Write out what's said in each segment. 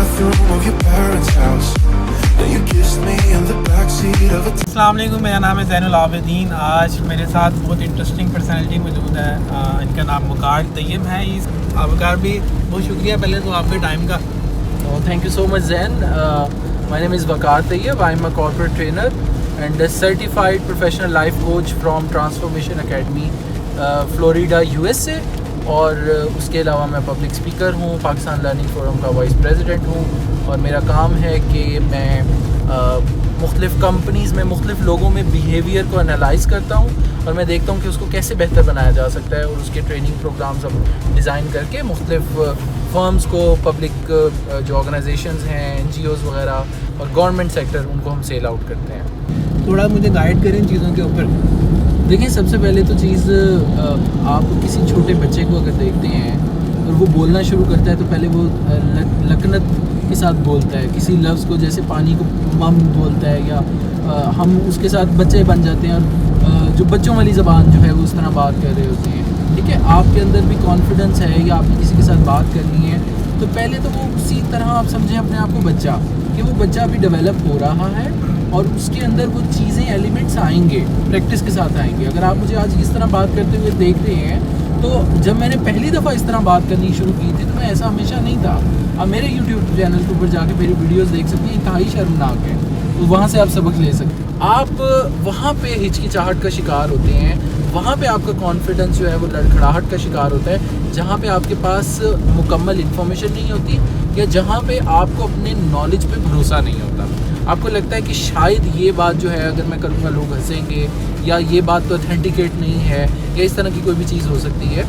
bathroom of your parents' house. Then you kissed me in the backseat of a अस्सलाम वालेकुम, मेरा नाम है ज़ैनुल आबिदीन। आज मेरे साथ बहुत इंटरेस्टिंग पर्सनैलिटी मौजूद है। इनका नाम वक़ार तैयब है। वक़ार भी बहुत शुक्रिया पहले तो आपके टाइम का। Thank you so much, Zain. My name is Waqar Tayyab. I'm a corporate trainer and a certified professional life coach from Transformation Academy, Florida, USA. और उसके अलावा मैं पब्लिक स्पीकर हूँ, पाकिस्तान लर्निंग फोरम का वाइस प्रेसिडेंट हूँ। और मेरा काम है कि मैं मुख्तलिफ़ कंपनीज़ में मुख्तलिफ़ लोगों में बिहेवियर को एनालाइज़ करता हूँ और मैं देखता हूँ कि उसको कैसे बेहतर बनाया जा सकता है, और उसके ट्रेनिंग प्रोग्राम्स हम डिज़ाइन करके मुख्तलिफ़ फर्म्स को, पब्लिक जो ऑर्गेनाइजेशंस हैं, NGOs वगैरह और गवर्नमेंट सेक्टर, उनको हम सेल आउट करते हैं। थोड़ा मुझे गाइड करें इन चीज़ों के ऊपर। देखिए, सबसे पहले तो चीज़, आप किसी छोटे बच्चे को अगर देखते हैं और वो बोलना शुरू करता है तो पहले वो लकनत के साथ बोलता है। किसी लफ्ज़ को, जैसे पानी को मम बोलता है, या हम उसके साथ बच्चे बन जाते हैं और जो बच्चों वाली ज़बान जो है वो उस तरह बात कर रहे होते हैं। ठीक है, आपके अंदर भी कॉन्फिडेंस है या आपने किसी के साथ बात करनी है तो पहले तो वो उसी तरह आप समझें अपने आप को बच्चा, कि वो बच्चा अभी डेवलप हो रहा है और उसके अंदर वो चीज़ें, एलिमेंट्स आएंगे, प्रैक्टिस के साथ आएंगे। अगर आप मुझे आज इस तरह बात करते हुए देख रहे हैं तो जब मैंने पहली दफ़ा इस तरह बात करनी शुरू की थी तो मैं ऐसा हमेशा नहीं था। आप मेरे YouTube चैनल के ऊपर जाके मेरी वीडियोस देख सकते हैं, इंतहाई शर्मनाक है, तो वहाँ से आप सबक ले सकते हैं। आप वहाँ पे हिचकिचाहट का शिकार होते हैं, वहाँ पे आपका कॉन्फिडेंस जो है वो लड़खड़ाहट का शिकार होता है, जहाँ पे आपके पास मुकम्मल इन्फॉर्मेशन नहीं होती या जहाँ पे आपको अपने नॉलेज पे भरोसा नहीं होता। आपको लगता है कि शायद ये बात जो है अगर मैं करूँगा लोग हंसेंगे, या ये बात तो ऑथेंटिकेट नहीं है, या इस तरह की कोई भी चीज़ हो सकती है।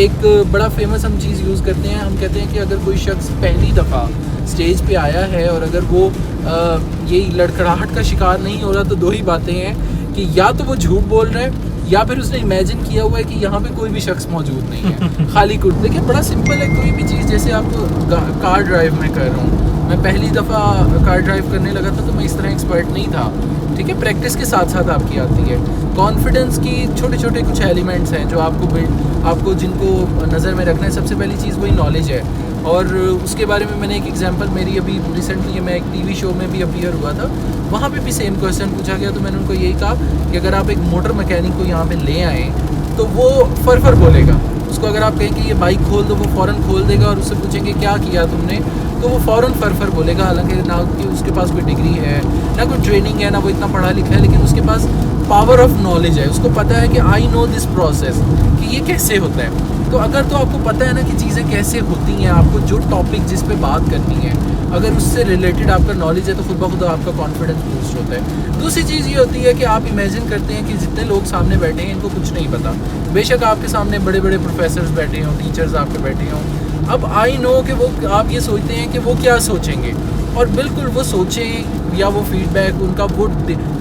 एक बड़ा फेमस हम चीज़ यूज़ करते हैं, हम कहते हैं कि अगर कोई शख्स पहली दफ़ा स्टेज पे आया है और अगर वो ये लड़खड़ाहट का शिकार नहीं हो रहा तो दो ही बातें हैं कि या तो वो झूठ बोल रहा है या फिर उसने इमेजिन किया हुआ है कि यहाँ पे कोई भी शख्स मौजूद नहीं है, खाली कुर्सी। देखिए, बड़ा सिंपल है, कोई भी चीज़, जैसे आप कार ड्राइव में कर रहा हूँ, मैं पहली दफ़ा कार ड्राइव करने लगा था तो मैं इस तरह एक्सपर्ट नहीं था। ठीक है, प्रैक्टिस के साथ साथ आपकी आती है। कॉन्फिडेंस की छोटे छोटे कुछ एलिमेंट्स हैं जो आपको जिनको नज़र में रखना है। सबसे पहली चीज़ वही नॉलेज है, और उसके बारे में मैंने एक एग्जांपल, मेरी अभी रिसेंटली मैं एक टीवी शो में भी अपीयर हुआ था, वहाँ पे भी सेम क्वेश्चन पूछा गया तो मैंने उनको यही कहा कि अगर आप एक मोटर मैकेनिक को यहाँ पे ले आएँ तो वो फर बोलेगा। उसको अगर आप कहें कि ये बाइक खोल दो, वो फ़ौरन खोल देगा, और उससे पूछेंगे क्या किया तुमने, तो वो फ़ौरन फर बोलेगा। हालांकि ना कि उसके पास कोई डिग्री है, ना कोई ट्रेनिंग है, ना वो इतना पढ़ा लिखा है, लेकिन उसके पास पावर ऑफ नॉलेज है। उसको पता है कि आई नो दिस प्रोसेस, कि ये कैसे होता है। तो अगर तो आपको पता है ना कि चीज़ें कैसे होती हैं, आपको जो टॉपिक जिस पे बात करनी है अगर उससे रिलेटेड आपका नॉलेज है तो खुद ब खुद आपका कॉन्फिडेंस बूस्ट होता है। दूसरी चीज़ ये होती है कि आप इमेजिन करते हैं कि जितने लोग सामने बैठे हैं इनको कुछ नहीं पता। बेशक आपके सामने बड़े बड़े प्रोफेसर्स बैठे हों, टीचर्स आपके बैठे हों, अब आई नो कि वो, आप ये सोचते हैं कि वो क्या सोचेंगे, और बिल्कुल वो सोचें या वो फीडबैक उनका वो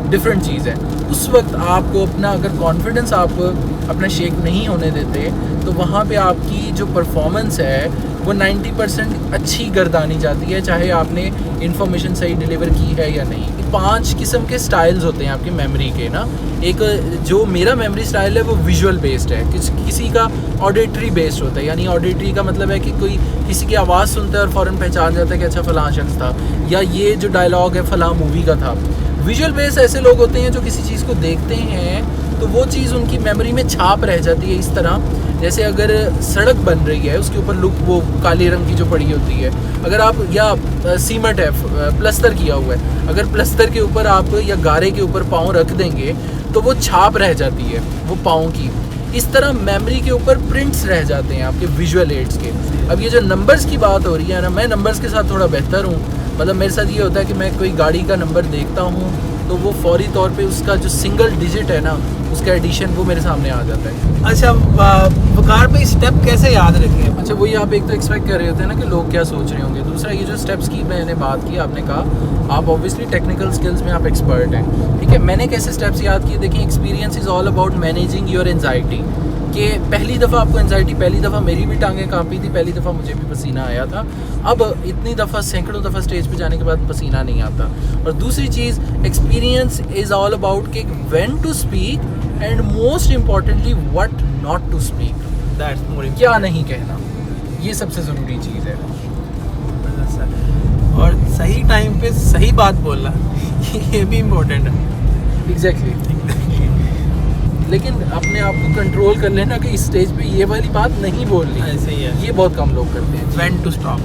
डिफरेंट चीज़ है। उस वक्त आपको अपना, अगर कॉन्फिडेंस आप अपना शेक नहीं होने देते तो वहाँ पे आपकी जो परफॉर्मेंस है वो 90% अच्छी गर्दानी जाती है, चाहे आपने इन्फॉर्मेशन सही डिलीवर की है या नहीं। 5 किस्म के स्टाइल्स होते हैं आपकी मेमोरी के ना। एक जो मेरा मेमोरी स्टाइल है वो विजुअल बेस्ड है, किसी का ऑडिटरी बेस्ड होता है। यानी ऑडिटरी का मतलब है कि कोई किसी की आवाज़ सुनता है और फ़ौरन पहचान जाता है कि अच्छा फ़लाँ शख्स था, या ये जो डायलॉग है फ़लाँ मूवी का था। विजुअल बेस्ड ऐसे लोग होते हैं जो किसी चीज़ को देखते हैं तो वो चीज़ उनकी मेमोरी में छाप रह जाती है। इस तरह जैसे अगर सड़क बन रही है, उसके ऊपर लुक वो काले रंग की जो पड़ी होती है, अगर आप, या सीमेंट है, प्लस्तर किया हुआ है, अगर प्लस्तर के ऊपर आप या गारे के ऊपर पाँव रख देंगे तो वो छाप रह जाती है वो पाँव की। इस तरह मेमोरी के ऊपर प्रिंट्स रह जाते हैं आपके विजुअल एड्स के। अब ये जो नंबर्स की बात हो रही है ना, मैं नंबर्स के साथ थोड़ा बेहतर हूँ। मतलब मेरे साथ ये होता है कि मैं कोई गाड़ी का नंबर देखता हूँ तो वो फौरी तौर पे उसका जो सिंगल डिजिट है ना, उसका एडिशन वो मेरे सामने आ जाता है। अच्छा, वक़ार पे स्टेप कैसे याद रखें? अच्छा, वही आप एक तो एक्सपेक्ट कर रहे होते हैं ना कि लोग क्या सोच रहे होंगे। दूसरा, ये जो स्टेप्स की मैंने बात की, आपने कहा आप ऑब्वियसली टेक्निकल स्किल्स में आप एक्सपर्ट हैं। ठीक है, मैंने कैसे स्टेप्स याद किए? देखिए, experience is all about managing your anxiety. कि पहली दफ़ा आपको एंजाइटी, पहली दफ़ा मेरी भी टांगें कांपी थी, पहली दफ़ा मुझे भी पसीना आया था। अब इतनी दफ़ा, सैकड़ों दफ़ा स्टेज पे जाने के बाद पसीना नहीं आता। और दूसरी चीज़, एक्सपीरियंस इज़ ऑल अबाउट कि when to speak and most importantly what not to speak. That's more, क्या नहीं कहना, ये सबसे ज़रूरी चीज़ है। है। और सही टाइम पे सही बात बोलना ये भी इम्पोर्टेंट है। एग्जैक्टली। लेकिन अपने आप को कंट्रोल कर लेना कि इस स्टेज पे ये वाली बात नहीं बोलनी, ऐसे ही है। ये बहुत कम लोग करते हैं। When to stop।